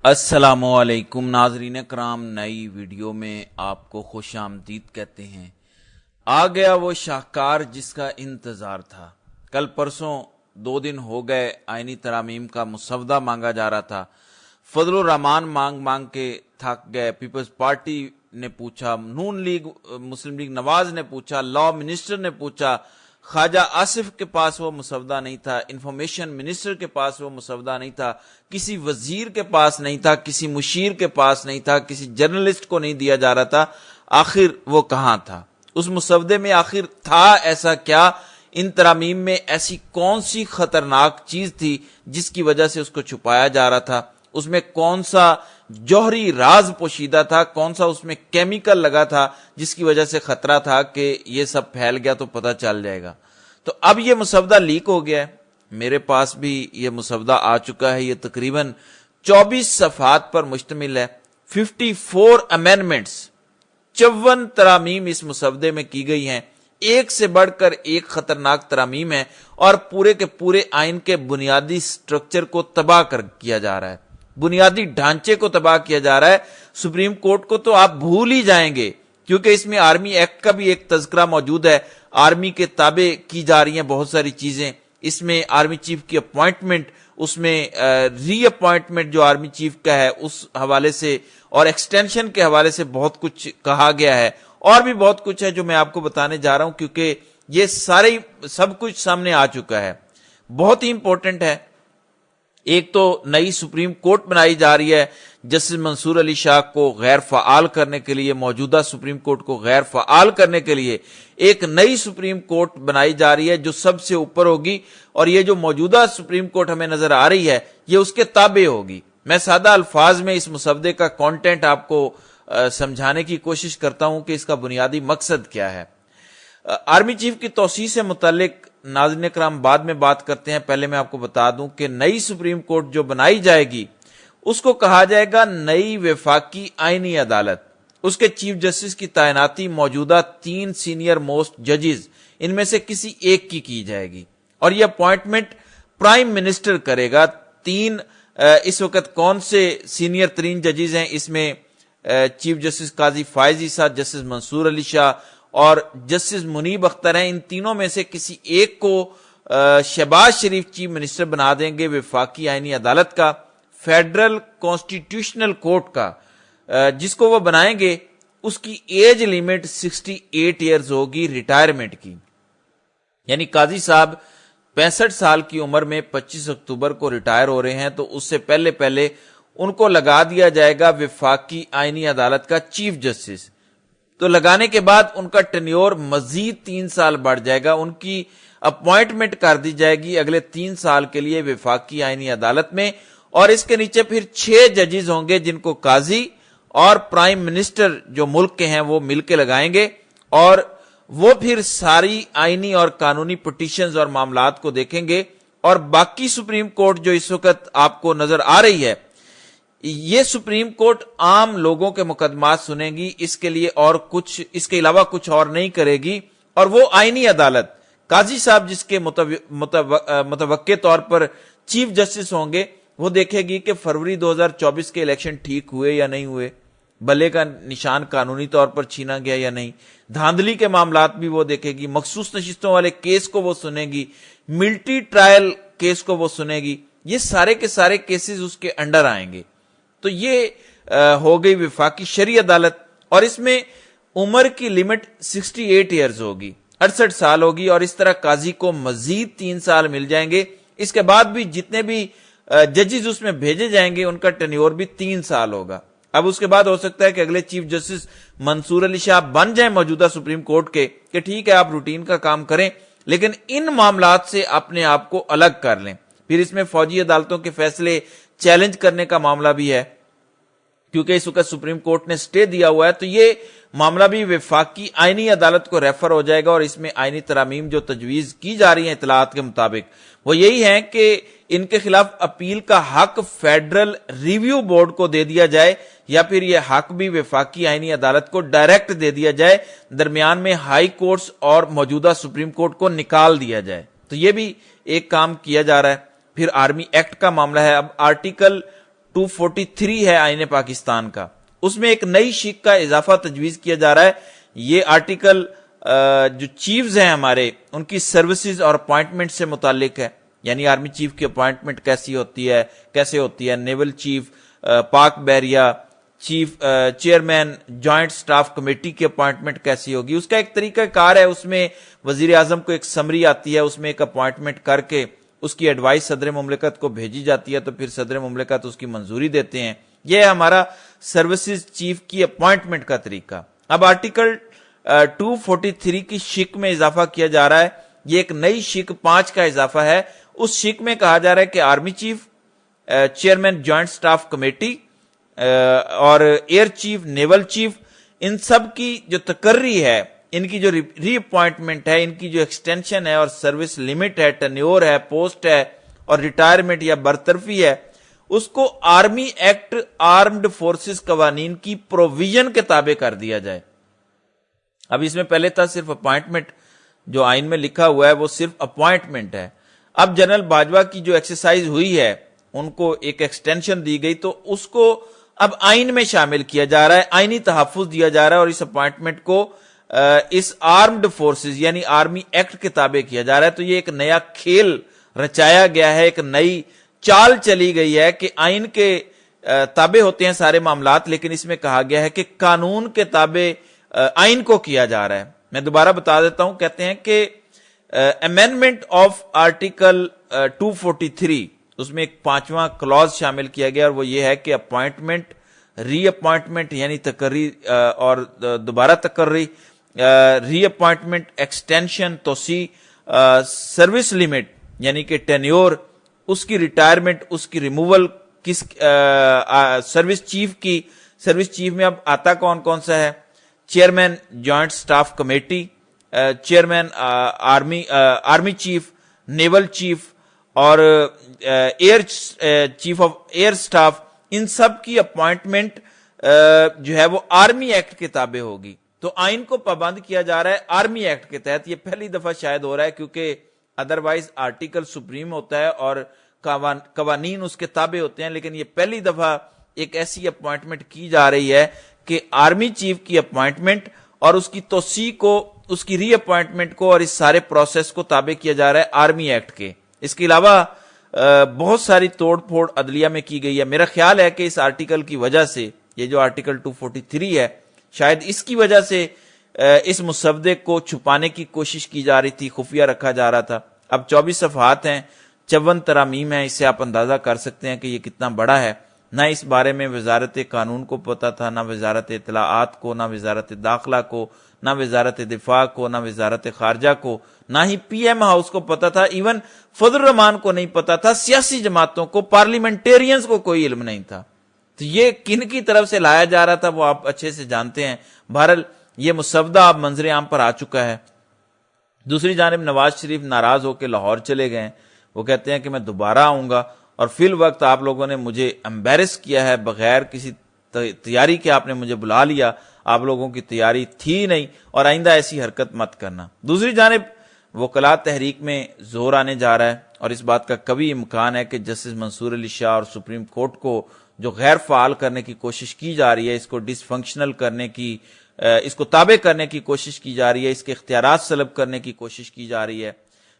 السلام علیکم ناظرین کرام، نئی ویڈیو میں آپ کو خوش آمدید کہتے ہیں۔ آ گیا وہ شاہکار جس کا انتظار تھا۔ کل پرسوں 2 دن ہو گئے آئینی ترامیم کا مسودہ مانگا جا رہا تھا۔ فضل الرحمان مانگ کے تھک گئے۔ پیپلز پارٹی نے پوچھا، نون لیگ مسلم لیگ نواز نے پوچھا، لا منسٹر نے پوچھا، خواجہ آصف کے پاس وہ مسودہ نہیں تھا، انفارمیشن منسٹر کے پاس وہ مسودہ نہیں تھا، کسی وزیر کے پاس نہیں تھا، کسی مشیر کے پاس نہیں تھا، کسی جرنلسٹ کو نہیں دیا جا رہا تھا۔ آخر وہ کہاں تھا؟ اس مسودے میں آخر تھا ایسا کیا؟ ان ترامیم میں ایسی کون سی خطرناک چیز تھی جس کی وجہ سے اس کو چھپایا جا رہا تھا؟ اس میں کون سا جوہری راز پوشیدہ تھا؟ کون سا اس میں کیمیکل لگا تھا جس کی وجہ سے خطرہ تھا کہ یہ سب پھیل گیا تو پتہ چل جائے گا؟ تو اب یہ مسودہ لیک ہو گیا ہے، میرے پاس بھی یہ مسودہ آ چکا ہے۔ یہ تقریباً 24 صفحات پر مشتمل ہے۔ 54 امینڈمنٹس، 54 ترامیم اس مسودے میں کی گئی ہیں۔ ایک سے بڑھ کر ایک خطرناک ترامیم ہے اور پورے کے پورے آئین کے بنیادی سٹرکچر کو تباہ کیا جا رہا ہے، بنیادی ڈھانچے کو تباہ کیا جا رہا ہے۔ سپریم کورٹ کو تو آپ بھول ہی جائیں گے، کیونکہ اس میں آرمی ایکٹ کا بھی ایک تذکرہ موجود ہے۔ آرمی کے تابع کی جا رہی ہیں بہت ساری چیزیں، اس میں آرمی چیف کی اپوائنٹمنٹ، اس میں ری اپوائنٹمنٹ جو آرمی چیف کا ہے اس حوالے سے اور ایکسٹینشن کے حوالے سے بہت کچھ کہا گیا ہے، اور بھی بہت کچھ ہے جو میں آپ کو بتانے جا رہا ہوں، کیونکہ یہ سب کچھ سامنے آ چکا ہے۔ بہت ہی امپورٹنٹ ہے۔ ایک تو نئی سپریم کورٹ بنائی جا رہی ہے، جسٹس منصور علی شاہ کو غیر فعال کرنے کے لیے، موجودہ سپریم کورٹ کو غیر فعال کرنے کے لیے ایک نئی سپریم کورٹ بنائی جا رہی ہے جو سب سے اوپر ہوگی، اور یہ جو موجودہ سپریم کورٹ ہمیں نظر آ رہی ہے یہ اس کے تابع ہوگی۔ میں سادہ الفاظ میں اس مسودے کا کانٹینٹ آپ کو سمجھانے کی کوشش کرتا ہوں کہ اس کا بنیادی مقصد کیا ہے۔ آرمی چیف کی توسیع سے متعلق ناظرین کرام بعد میں بات کرتے ہیں، پہلے میں آپ کو بتا دوں کہ نئی سپریم کورٹ جو بنائی جائے گی اس کو کہا جائے گا نئی وفاقی آئینی عدالت۔ اس کے چیف جسٹس کی تعیناتی موجودہ 3 سینئر موسٹ ججز ان میں سے کسی ایک کی جائے گی، اور یہ اپوائنٹمنٹ پرائم منسٹر کرے گا۔ 3 اس وقت کون سے سینئر ترین ججز ہیں؟ اس میں چیف جسٹس قاضی فائز عیسیٰ، جسٹس منصور علی شاہ اور جسٹس منیب اختر ہیں۔ ان تینوں میں سے کسی ایک کو شہباز شریف چیف منسٹر بنا دیں گے وفاقی آئینی عدالت کا، فیڈرل کانسٹیٹیوشنل کورٹ کا۔ جس کو وہ بنائیں گے اس کی ایج لیمٹ 68 ایئرز ہوگی ریٹائرمنٹ کی، یعنی قاضی صاحب 65 سال کی عمر میں 25 اکتوبر کو ریٹائر ہو رہے ہیں، تو اس سے پہلے ان کو لگا دیا جائے گا وفاقی آئینی عدالت کا چیف جسٹس۔ تو لگانے کے بعد ان کا ٹینیور مزید 3 سال بڑھ جائے گا، ان کی اپوائنٹمنٹ کر دی جائے گی اگلے 3 سال کے لیے وفاقی آئینی عدالت میں، اور اس کے نیچے پھر 6 ججز ہوں گے جن کو قاضی اور پرائم منسٹر جو ملک کے ہیں وہ مل کے لگائیں گے، اور وہ پھر ساری آئینی اور قانونی پٹیشنز اور معاملات کو دیکھیں گے۔ اور باقی سپریم کورٹ جو اس وقت آپ کو نظر آ رہی ہے، یہ سپریم کورٹ عام لوگوں کے مقدمات سنے گی، اس کے لیے اور کچھ، اس کے علاوہ کچھ اور نہیں کرے گی۔ اور وہ آئینی عدالت قاضی صاحب جس کے متوقع طور پر چیف جسٹس ہوں گے، وہ دیکھے گی کہ فروری 2024 کے الیکشن ٹھیک ہوئے یا نہیں ہوئے، بلے کا نشان قانونی طور پر چھینا گیا یا نہیں، دھاندلی کے معاملات بھی وہ دیکھے گی، مخصوص نشستوں والے کیس کو وہ سنے گی، ملٹی ٹرائل کیس کو وہ سنے گی، یہ سارے کے سارے کیسز اس کے انڈر آئیں گے۔ تو یہ ہو گئی وفاقی شرعی عدالت، اور اس میں عمر کی لمٹ 68 ایئرز ہوگی، 68 سال ہوگی، اور اس طرح قاضی کو مزید 3 سال مل جائیں گے۔ اس کے بعد بھی جتنے بھی ججز اس میں بھیجے جائیں گے ان کا ٹینیور بھی 3 سال ہوگا۔ اب اس کے بعد ہو سکتا ہے کہ اگلے چیف جسٹس منصور علی شاہ بن جائیں موجودہ سپریم کورٹ کے، کہ ٹھیک ہے آپ روٹین کا کام کریں، لیکن ان معاملات سے اپنے آپ کو الگ کر لیں۔ پھر اس میں فوجی عدالتوں کے فیصلے چیلنج کرنے کا معاملہ بھی ہے، کیونکہ اس وقت سپریم کورٹ نے سٹے دیا ہوا ہے، تو یہ معاملہ بھی وفاقی آئینی عدالت کو ریفر ہو جائے گا۔ اور اس میں آئینی ترامیم جو تجویز کی جا رہی ہیں اطلاعات کے مطابق وہ یہی ہیں کہ ان کے خلاف اپیل کا حق فیڈرل ریویو بورڈ کو دے دیا جائے، یا پھر یہ حق بھی وفاقی آئینی عدالت کو ڈائریکٹ دے دیا جائے، درمیان میں ہائی کورٹس اور موجودہ سپریم کورٹ کو نکال دیا جائے۔ تو یہ بھی ایک کام کیا جا رہا ہے۔ پھر آرمی ایکٹ کا معاملہ ہے۔ اب آرٹیکل 243 ہے آئین پاکستان کا، اس میں ایک نئی شق کا اضافہ تجویز کیا جا رہا ہے۔ یہ آرٹیکل جو چیفز ہیں ہمارے، ان کی سروسز اور اپوائنٹمنٹ سے متعلق ہے، یعنی آرمی چیف کی اپوائنٹمنٹ کیسے ہوتی ہے، نیول چیف، پاک بحریہ chief, chairman joint staff committee کی اپوائنٹمنٹ کیسی ہوگی، اس کا ایک طریقہ کار ہے۔ اس میں وزیر اعظم کو ایک سمری آتی ہے، اس میں ایک اپوائنٹمنٹ کر کے اس کی ایڈوائس صدر مملکت کو بھیجی جاتی ہے، تو پھر صدر مملکت اس کی منظوری دیتے ہیں۔ یہ ہے ہمارا سروسز چیف کی اپوائنٹمنٹ کا طریقہ۔ اب آرٹیکل 243 کی شق میں اضافہ کیا جا رہا ہے، یہ ایک نئی شق 5 کا اضافہ ہے۔ اس شق میں کہا جا رہا ہے کہ army chief, chairman joint staff committee اور ایئر چیف، نیول چیف، ان سب کی جو تقرری ہے، ان کی جو ری اپوائنٹمنٹ ہے، ان کی جو ایکسٹینشن ہے اور سروس لیمٹ ہے، ٹینیور ہے، پوسٹ ہے اور ریٹائرمنٹ یا برطرفی ہے، اس کو آرمی ایکٹ آرمڈ فورسز قوانین کی پروویژن کے تابع کر دیا جائے۔ اب اس میں پہلے تھا صرف اپوائنٹمنٹ، جو آئین میں لکھا ہوا ہے وہ صرف اپوائنٹمنٹ ہے۔ اب جنرل باجوہ کی جو ایکسرسائز ہوئی ہے، ان کو ایک ایکسٹینشن دی گئی، تو اس کو اب آئین میں شامل کیا جا رہا ہے، آئینی تحفظ دیا جا رہا ہے، اور اس اپوائنٹمنٹ کو اس آرمڈ فورسز یعنی آرمی ایکٹ کے تابع کیا جا رہا ہے۔ تو یہ ایک نیا کھیل رچایا گیا ہے، ایک نئی چال چلی گئی ہے کہ آئین کے تابع ہوتے ہیں سارے معاملات، لیکن اس میں کہا گیا ہے کہ قانون کے تابع آئین کو کیا جا رہا ہے۔ میں دوبارہ بتا دیتا ہوں، کہتے ہیں کہ امینڈمنٹ آف آرٹیکل 243، اس میں ایک 5واں کلوز شامل کیا گیا، اور وہ یہ ہے کہ اپوائنٹمنٹ، ری اپوائنٹمنٹ یعنی تقرری اور دوبارہ تقرری، ری اپوائنٹمنٹ، ایکسٹینشن، توسیع، سروس لیمٹ یعنی کہ ٹینیور، اس کی ریٹائرمنٹ، اس کی ریموول، کس سروس چیف میں اب آتا کون کون سا ہے، chairman joint staff committee, chairman army chief, naval chief اور air chief of air staff, ان سب کی اپوائنٹمنٹ جو ہے وہ آرمی ایکٹ کے تابع ہوگی۔ تو آئین کو پابند کیا جا رہا ہے آرمی ایکٹ کے تحت۔ یہ پہلی دفعہ شاید ہو رہا ہے، کیونکہ ادروائز آرٹیکل سپریم ہوتا ہے اور قوانین اس کے تابع ہوتے ہیں، لیکن یہ پہلی دفعہ ایک ایسی اپوائنٹمنٹ کی جا رہی ہے کہ آرمی چیف کی اپوائنٹمنٹ اور اس کی توسیع کو، اس کی ری اپوائنٹمنٹ کو اور اس سارے پروسیس کو تابع کیا جا رہا ہے آرمی ایکٹ کے۔ اس کے علاوہ بہت ساری توڑ پھوڑ عدلیہ میں کی گئی ہے۔ میرا خیال ہے کہ اس آرٹیکل کی وجہ سے، یہ جو آرٹیکل 243 ہے، شاید اس کی وجہ سے اس مسودے کو چھپانے کی کوشش کی جا رہی تھی، خفیہ رکھا جا رہا تھا۔ اب 24 صفحات ہیں، 54 ترامیم ہیں، اس سے آپ اندازہ کر سکتے ہیں کہ یہ کتنا بڑا ہے۔ نہ اس بارے میں وزارت قانون کو پتا تھا، نہ وزارت اطلاعات کو، نہ وزارت داخلہ کو، نہ وزارت دفاع کو، نہ وزارت خارجہ کو، نہ ہی پی ایم ہاؤس کو پتا تھا، ایون فضل الرحمان کو نہیں پتا تھا، سیاسی جماعتوں کو، پارلیمنٹیرینز کو کوئی علم نہیں تھا۔ تو یہ کن کی طرف سے لایا جا رہا تھا وہ آپ اچھے سے جانتے ہیں۔ بہرحال یہ مسودہ اب منظر عام پر آ چکا ہے۔ دوسری جانب نواز شریف ناراض ہو کے لاہور چلے گئے، وہ کہتے ہیں کہ میں دوبارہ آؤں گا، اور فی الوقت آپ لوگوں نے مجھے امبیرس کیا ہے، بغیر کسی تیاری کے آپ نے مجھے بلا لیا، آپ لوگوں کی تیاری تھی نہیں، اور آئندہ ایسی حرکت مت کرنا۔ دوسری جانب وکلاء تحریک میں زور آنے جا رہا ہے، اور اس بات کا کبھی امکان ہے کہ جسٹس منصور علی شاہ اور سپریم کورٹ کو جو غیر فعال کرنے کی کوشش کی جا رہی ہے، اس کو ڈس فنکشنل کرنے کی، اس کو تابع کرنے کی کوشش کی جا رہی ہے، اس کے اختیارات سلب کرنے کی کوشش کی جا رہی ہے۔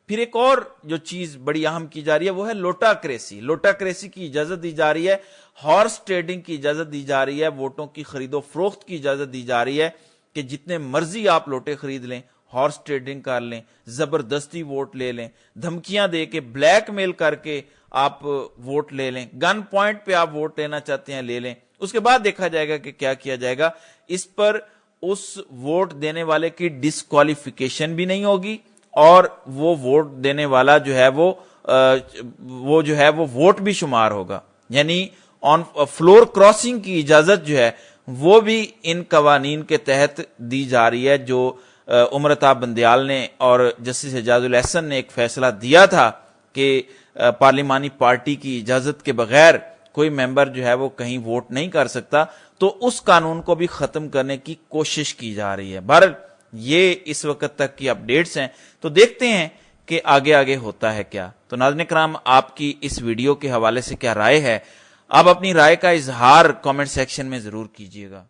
پھر ایک اور جو چیز بڑی اہم کی جا رہی ہے وہ ہے لوٹا کریسی۔ لوٹا کریسی کی اجازت دی جا رہی ہے، ہارس ٹریڈنگ کی اجازت دی جا رہی ہے، ووٹوں کی خرید و فروخت کی اجازت دی جا رہی ہے کہ جتنے مرضی آپ لوٹے خرید لیں، ہارس ٹریڈنگ کر لیں، زبردستی ووٹ لے لیں، دھمکیاں دے کے، بلیک میل کر کے آپ ووٹ لے لیں، گن پوائنٹ پہ آپ ووٹ لینا چاہتے ہیں لے لیں۔ اس کے بعد دیکھا جائے گا کہ کیا کیا جائے گا۔ اس پر اس ووٹ دینے والے کی ڈسکوالیفیکیشن بھی نہیں ہوگی، اور وہ ووٹ دینے والا جو ہے وہ ووٹ بھی شمار ہوگا، یعنی آن فلور کراسنگ کی اجازت جو ہے وہ بھی ان قوانین کے تحت دی جا رہی ہے، جو امرتاب بندیال نے اور جسٹس اعجاز الاحسن نے ایک فیصلہ دیا تھا کہ پارلیمانی پارٹی کی اجازت کے بغیر کوئی ممبر جو ہے وہ کہیں ووٹ نہیں کر سکتا، تو اس قانون کو بھی ختم کرنے کی کوشش کی جا رہی ہے۔ بہرحال یہ اس وقت تک کی اپڈیٹس ہیں، تو دیکھتے ہیں کہ آگے آگے ہوتا ہے کیا۔ تو ناظرین کرام، آپ کی اس ویڈیو کے حوالے سے کیا رائے ہے؟ آپ اپنی رائے کا اظہار کامنٹ سیکشن میں ضرور کیجیے گا۔